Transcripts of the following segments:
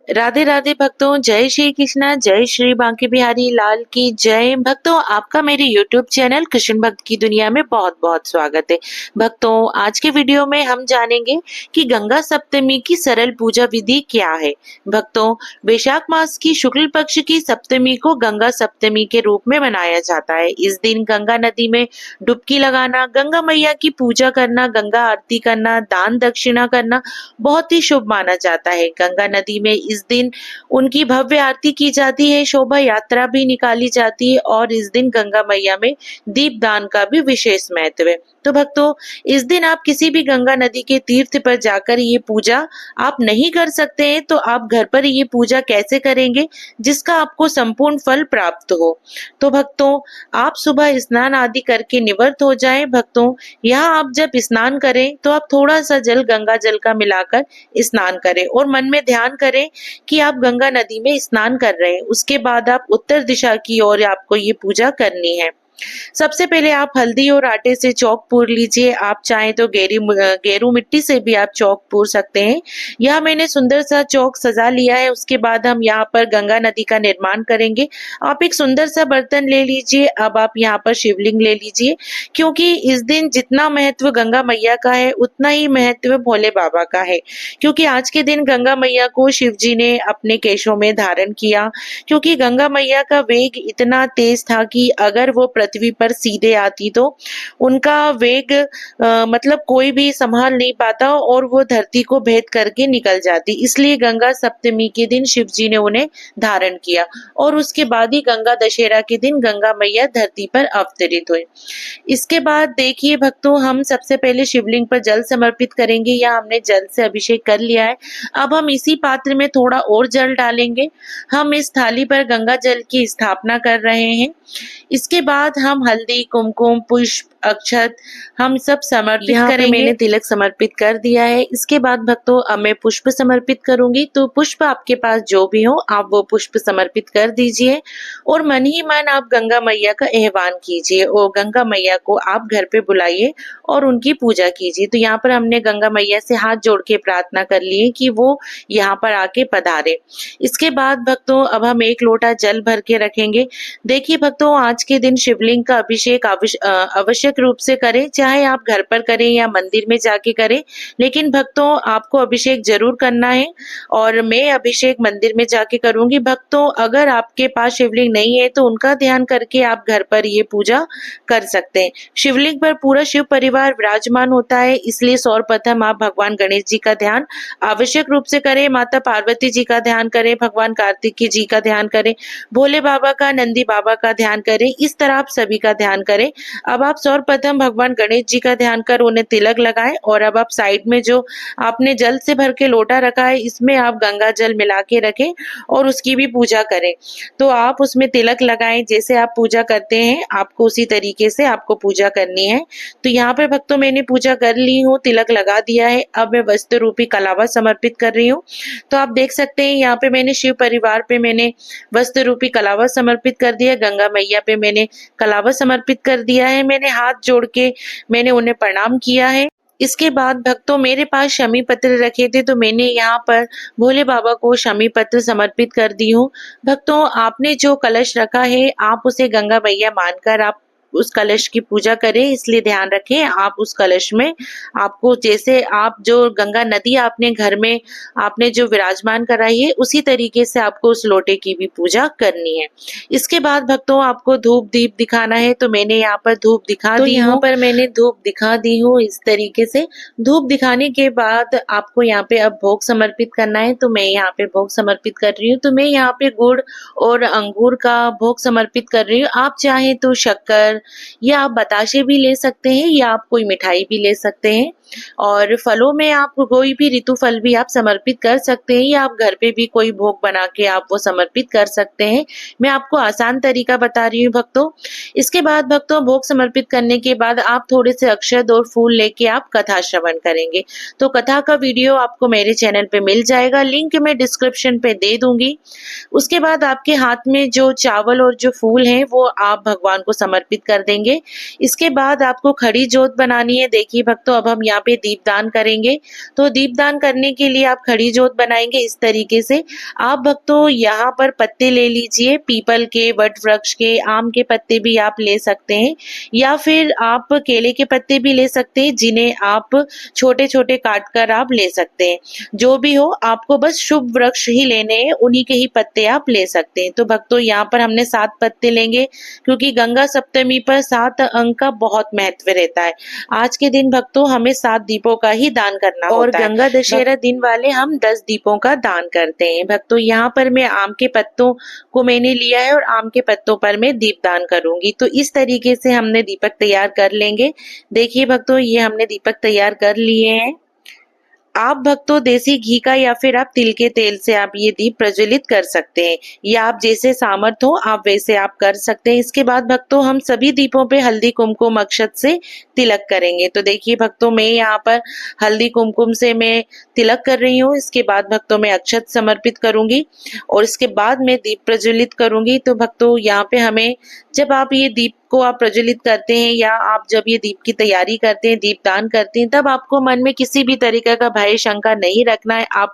राधे राधे भक्तों, जय श्री कृष्णा, जय श्री बांके बिहारी लाल की जय। भक्तों, आपका मेरे यूट्यूब चैनल कृष्ण भक्त की दुनिया में बहुत बहुत स्वागत है। भक्तों, आज के वीडियो में हम जानेंगे कि गंगा सप्तमी की सरल पूजा विधि क्या है। भक्तों, वैशाख मास की शुक्ल पक्ष की सप्तमी को गंगा सप्तमी के रूप में मनाया जाता है। इस दिन गंगा नदी में डुबकी लगाना, गंगा मैया की पूजा करना, गंगा आरती करना, दान दक्षिणा करना बहुत ही शुभ माना जाता है। गंगा नदी में इस दिन उनकी भव्य आरती की जाती है, शोभा यात्रा भी निकाली जाती है और इस दिन गंगा मैया में दीपदान का भी विशेष महत्व है। तो भक्तों, इस दिन आप किसी भी गंगा नदी के तीर्थ पर जाकर ये पूजा आप नहीं कर सकते हैं, तो आप घर पर ये पूजा कैसे करेंगे जिसका आपको संपूर्ण फल प्राप्त हो। तो भक्तों, आप सुबह स्नान आदि करके निवृत्त हो जाएं। भक्तों, यहाँ आप जब स्नान करें तो आप थोड़ा सा जल गंगा जल का मिलाकर स्नान करें और मन में ध्यान करें कि आप गंगा नदी में स्नान कर रहे हैं। उसके बाद आप उत्तर दिशा की ओर आपको ये पूजा करनी है। सबसे पहले आप हल्दी और आटे से चौक पूर लीजिए। आप चाहें तो गेरू मिट्टी से भी आप चौक पूर सकते हैं। यह मैंने सुंदर सा चौक सजा लिया है। उसके बाद हम यहाँ पर गंगा नदी का निर्माण करेंगे। आप एक सुंदर सा बर्तन ले लीजिए। अब आप यहाँ पर शिवलिंग ले लीजिए, क्योंकि इस दिन जितना महत्व गंगा मैया का है उतना ही महत्व भोले बाबा का है। क्योंकि आज के दिन गंगा मैया को शिव जी ने अपने केशों में धारण किया, क्योंकि गंगा मैया का वेग इतना तेज था कि अगर वो पृथ्वी पर सीधे आती तो उनका वेग मतलब कोई भी संभाल नहीं पाता और वो धरती को भेद करके निकल जाती। इसलिए गंगा सप्तमी के दिन शिव जी ने उन्हें धारण किया और उसके बाद ही गंगा दशहरा के दिन गंगा मैया धरती पर अवतरित हुए। इसके बाद देखिए भक्तों, हम सबसे पहले शिवलिंग पर जल समर्पित करेंगे। या हमने जल से अभिषेक कर लिया है। अब हम इसी पात्र में थोड़ा और जल डालेंगे। हम इस थाली पर गंगा जल की स्थापना कर रहे हैं। इसके बाद हम हल्दी, कुमकुम, पुष्प, अक्षत हम सब समर्पित करेंगे। मैंने तिलक समर्पित कर दिया है। इसके बाद भक्तों, अब मैं पुष्प समर्पित करूंगी। तो पुष्प आपके पास जो भी हो आप वो पुष्प समर्पित कर दीजिए और मन ही मन आप गंगा मैया का आह्वान कीजिए और गंगा मैया को आप घर पे बुलाइए और उनकी पूजा कीजिए। तो यहाँ पर हमने गंगा मैया से हाथ जोड़ के प्रार्थना कर ली है कि वो यहाँ पर आके पधारे। इसके बाद भक्तों, अब हम एक लोटा जल भर के रखेंगे। देखिए भक्तों, आज के दिन शिवलिंग का अभिषेक आवश्यक रूप से करें, चाहे आप घर पर करें या मंदिर में जाके करें, लेकिन भक्तों आपको अभिषेक जरूर करना है और मैं अभिषेक मंदिर में जाके करूंगी। भक्तों, अगर आपके पास शिवलिंग नहीं है तो उनका ध्यान करके आप घर पर ये पूजा कर सकते हैं। शिवलिंग पर पूरा शिव परिवार विराजमान होता है, इसलिए सर्वप्रथम आप भगवान गणेश जी का ध्यान आवश्यक रूप से करें, माता पार्वती जी का ध्यान करें, भगवान कार्तिक जी का ध्यान करें, भोले बाबा का, नंदी बाबा का ध्यान करें। इस तरह आप सभी का ध्यान करें। अब आप सर्वप्रथम भगवान गणेश जी का ध्यान कर उन्हें तिलक लगाएं और अब आप साइड में जो आपने जल से भर के लोटा रखा है इसमें आप गंगा जल मिला के रखें और उसकी भी पूजा करें। तो आप उसमें तिलक लगाएं, जैसे आप पूजा करते हैं आपको उसी तरीके से आपको पूजा करनी है। तो यहाँ पर भक्तों मैंने पूजा कर ली हूँ, तिलक लगा दिया है। अब मैं वस्त्र रूपी कलावा समर्पित कर रही हूँ। तो आप देख सकते हैं यहाँ पे मैंने शिव परिवार पे मैंने वस्त्र रूपी कलावा समर्पित कर दिया, गंगा मैया पे मैंने कलावा समर्पित कर दिया है। मैंने हाथ जोड़ के मैंने उन्हें प्रणाम किया है। इसके बाद भक्तों, मेरे पास शमी पत्र रखे थे तो मैंने यहाँ पर भोले बाबा को शमी पत्र समर्पित कर दी हूँ। भक्तों, आपने जो कलश रखा है आप उसे गंगा मैया मानकर आप उस कलश की पूजा करें, इसलिए ध्यान रखें आप उस कलश में आपको जैसे आप जो गंगा नदी आपने घर में आपने जो विराजमान कराई है उसी तरीके से आपको उस लोटे की भी पूजा करनी है। इसके बाद भक्तों, आपको धूप दीप दिखाना है तो मैंने यहाँ पर धूप दिखा दी। यहाँ पर मैंने धूप दिखा दी हूँ इस तरीके से। धूप दिखाने के बाद आपको यहाँ पे अब भोग समर्पित करना है, तो मैं यहाँ पे भोग समर्पित कर रही हूँ। तो मैं यहाँ पे गुड़ और अंगूर का भोग समर्पित कर रही हूँ। आप चाहें तो शक्कर या आप बताशे भी ले सकते हैं या आप कोई मिठाई भी ले सकते हैं। और फलों में आप कोई भी ऋतु फल भी आप समर्पित कर सकते हैं या आप घर पे भी कोई भोग बना के आप वो समर्पित कर सकते हैं। मैं आपको आसान तरीका बता रही हूँ भक्तों। इसके बाद भक्तों, भोग समर्पित करने के बाद आप थोड़े से अक्षत और फूल लेके आप कथा श्रवण करेंगे। तो कथा का वीडियो आपको मेरे चैनल पे मिल जाएगा, लिंक मैं डिस्क्रिप्शन पे दे दूंगी। उसके बाद आपके हाथ में जो चावल और जो फूल हैं वो आप भगवान को समर्पित कर देंगे। इसके बाद आपको खड़ी जोत बनानी है। देखिए भक्तों, अब हम यहाँ यहाँ पे दीपदान करेंगे। तो दीपदान करने के लिए आप खड़ी जोत बनाएंगे इस तरीके से। आप भक्तों यहाँ पर पत्ते ले लीजिए, पीपल के, वट वृक्ष के, आम के पत्ते भी आप ले सकते हैं, या फिर आप केले के पत्ते भी ले सकते हैं, जिन्हें आप छोटे छोटे काट कर आप ले सकते हैं। जो भी हो, आपको बस शुभ वृक्ष ही लेने हैं, उन्हीं के ही पत्ते आप ले सकते हैं। तो भक्तों यहाँ पर हमने 7 पत्ते लेंगे, क्योंकि गंगा सप्तमी पर 7 अंक का बहुत महत्व रहता है। आज के दिन भक्तों हमें 7 दीपों का ही दान करना होता है, और गंगा दशहरा दिन वाले हम 10 दीपों का दान करते हैं। भक्तों यहाँ पर मैं आम के पत्तों को मैंने लिया है और आम के पत्तों पर मैं दीपदान करूंगी। तो इस तरीके से हमने दीपक तैयार कर लेंगे। देखिए भक्तों, ये हमने दीपक तैयार कर लिए हैं। आप भक्तों देसी घी का या फिर आप तिल के तेल से आप ये दीप प्रज्वलित कर सकते हैं, या आप जैसे सामर्थ हो आप वैसे आप कर सकते हैं। इसके बाद भक्तों हम सभी दीपों पे हल्दी कुमकुम अक्षत से तिलक करेंगे। तो देखिए भक्तों, मैं यहाँ पर हल्दी कुमकुम से मैं तिलक कर रही हूँ। इसके बाद भक्तों मैं अक्षत समर्पित करूंगी और इसके बाद मैं दीप प्रज्वलित करूंगी। तो भक्तों यहाँ पे हमें, जब आप ये दीप को आप प्रज्वलित करते हैं या आप जब ये दीप की तैयारी करते हैं, दीपदान करते हैं, तब आपको मन में किसी भी तरीके का भय शंका नहीं रखना है। आप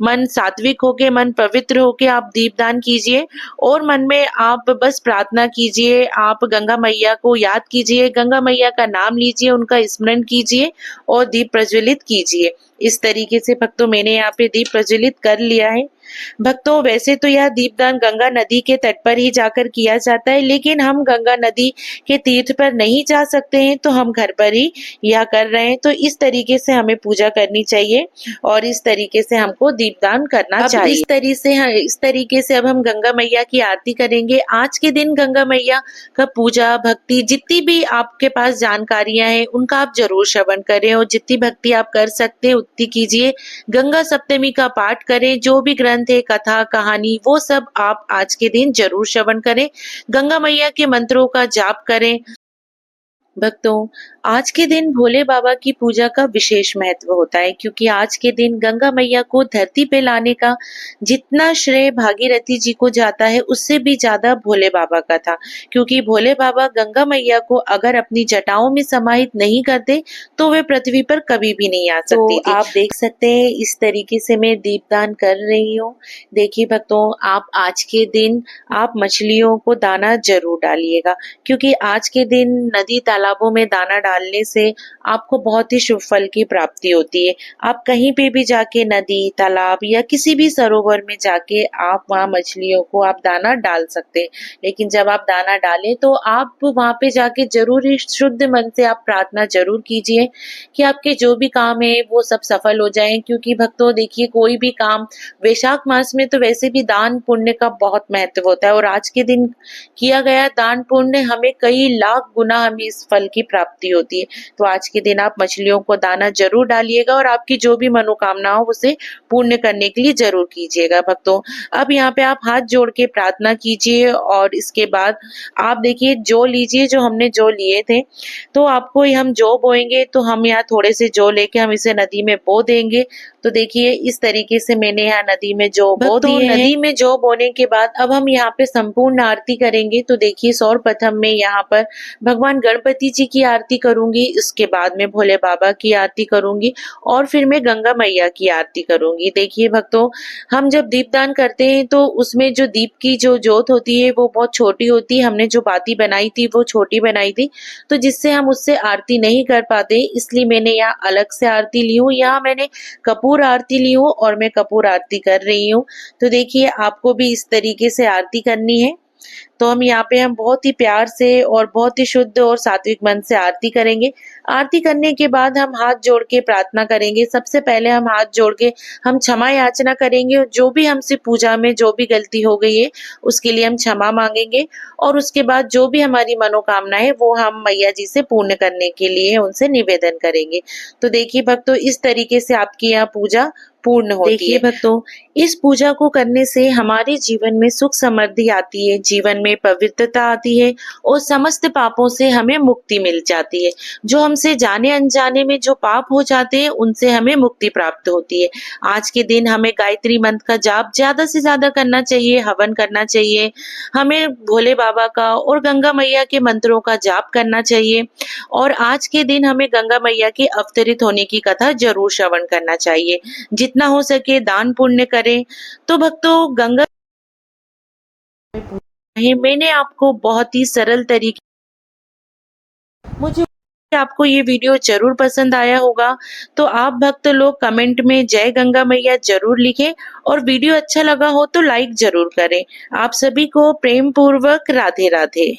मन सात्विक होके, मन पवित्र होके आप दीपदान कीजिए और मन में आप बस प्रार्थना कीजिए। आप गंगा मैया को याद कीजिए, गंगा मैया का नाम लीजिए, उनका स्मरण कीजिए और दीप प्रज्वलित कीजिए। इस तरीके से भक्तों मैंने यहाँ पे दीप प्रज्वलित कर लिया है। भक्तों वैसे तो यह दीपदान गंगा नदी के तट पर ही जाकर किया जाता है, लेकिन हम गंगा नदी के तीर्थ पर नहीं जा सकते हैं, तो हम घर पर ही यह कर रहे हैं। तो इस तरीके से हमें पूजा करनी चाहिए और इस तरीके से हमको दीपदान करना चाहिए। इस तरीके से अब हम गंगा मैया की आरती करेंगे। आज के दिन गंगा मैया का पूजा भक्ति जितनी भी आपके पास जानकारियां हैं उनका आप जरूर श्रवण करें, और जितनी भक्ति आप कर सकते हैं उतनी कीजिए। गंगा सप्तमी का पाठ करें, जो भी ग्रंथ है, कथा कहानी, वो सब आप आज के दिन जरूर श्रवण करें। गंगा मैया के मंत्रों का जाप करें। भक्तों आज के दिन भोले बाबा की पूजा का विशेष महत्व होता है, क्योंकि आज के दिन गंगा मैया को धरती पे लाने का जितना श्रेय भागीरथी जी को जाता है, उससे भी ज्यादा भोले बाबा का था। क्योंकि भोले बाबा गंगा मैया को अगर अपनी जटाओं में समाहित नहीं करते तो वे पृथ्वी पर कभी भी नहीं आ सकती थी। आप देख सकते हैं इस तरीके से मैं दीपदान कर रही हूँ। देखिए भक्तों, आप आज के दिन आप मछलियों को दाना जरूर डालिएगा, क्योंकि आज के दिन नदी तालाबों में दाना डालने से आपको बहुत ही शुभ फल की प्राप्ति होती है। आप कहीं पे भी जाके नदी, तालाब या किसी भी सरोवर में जाके आप वहाँ मछलियों को आप दाना डाल सकते हैं। लेकिन जब आप दाना डालें तो आप वहाँ पे जाके जरूर ही शुद्ध मन से आप प्रार्थना जरूर कीजिए कि आपके जो भी काम है वो सब सफल हो जाएं। क्योंकि भक्तों देखिए, कोई भी काम वैशाख मास में तो वैसे भी दान पुण्य का बहुत महत्व होता है, और आज के दिन किया गया दान पुण्य हमें कई लाख गुना हमें इस फल की प्राप्ति होती है। तो आज के दिन आप मछलियों को दाना जरूर डालिएगा और आपकी जो भी मनोकामना हो उसे पूर्ण करने के लिए जरूर कीजिएगा। भक्तों अब यहाँ पे आप हाथ जोड़ के प्रार्थना कीजिए, और इसके बाद आप देखिए जौ लीजिए, जो हमने जौ लिए थे। तो आपको हम जौ बोएंगे तो हम यहाँ थोड़े से जौ लेके हम इसे नदी में बो देंगे। तो देखिए इस तरीके से मैंने यहाँ नदी में जौ बो दिए हैं। नदी में जौ बोने के बाद अब हम यहाँ पे संपूर्ण आरती करेंगे। तो देखिए सर्वप्रथम मैं यहाँ पर भगवान गणपति जी की आरती करूंगी, इसके बाद में भोले बाबा की आरती करूंगी और फिर मैं गंगा मैया की आरती करूंगी। देखिए भक्तों, हम जब दीपदान करते हैं तो उसमें जो दीप की जो जोत होती है वो बहुत छोटी होती है। हमने जो बाती बनाई थी वो छोटी बनाई थी, तो जिससे हम उससे आरती नहीं कर पाते, इसलिए मैंने यहाँ अलग से आरती ली हूँ। यहाँ मैंने कपूर आरती ली हूँ और मैं कपूर आरती कर रही हूँ। तो देखिए आपको भी इस तरीके से आरती करनी है। तो हम यहाँ पे हम बहुत ही प्यार से और बहुत ही शुद्ध और सात्विक मन से आरती करेंगे। आरती करने के बाद हम हाथ जोड़ के प्रार्थना करेंगे। सबसे पहले हम हाथ जोड़ के हम क्षमा याचना करेंगे, और जो भी हमसे पूजा में जो भी गलती हो गई है उसके लिए हम क्षमा मांगेंगे, और उसके बाद जो भी हमारी मनोकामना है वो हम मैया जी से पूर्ण करने के लिए उनसे निवेदन करेंगे। तो देखिए भक्तों, इस तरीके से आपकी यहाँ पूजा पूर्ण होती है। देखिए भक्तों, इस पूजा को करने से हमारे जीवन में सुख समृद्धि आती है, जीवन में पवित्रता आती है और समस्त पापों से हमें मुक्ति मिल जाती है। जो हमसे जाने अनजाने में जो पाप हो जाते हैं उनसे हमें मुक्ति प्राप्त होती है। आज के दिन हमें गायत्री मंत्र का जाप ज्यादा से ज्यादा करना चाहिए, हवन करना चाहिए। हमें भोले बाबा का और गंगा मैया के मंत्रों का जाप करना चाहिए और आज के दिन हमें गंगा मैया के अवतरित होने की कथा जरूर श्रवण करना चाहिए। जितना हो सके दान पुण्य करें। तो भक्तों, गंगा मैंने आपको बहुत ही सरल तरीके, मुझे आपको ये वीडियो जरूर पसंद आया होगा। तो आप भक्त लोग कमेंट में जय गंगा मैया जरूर लिखें और वीडियो अच्छा लगा हो तो लाइक जरूर करें। आप सभी को प्रेम पूर्वक राधे राधे।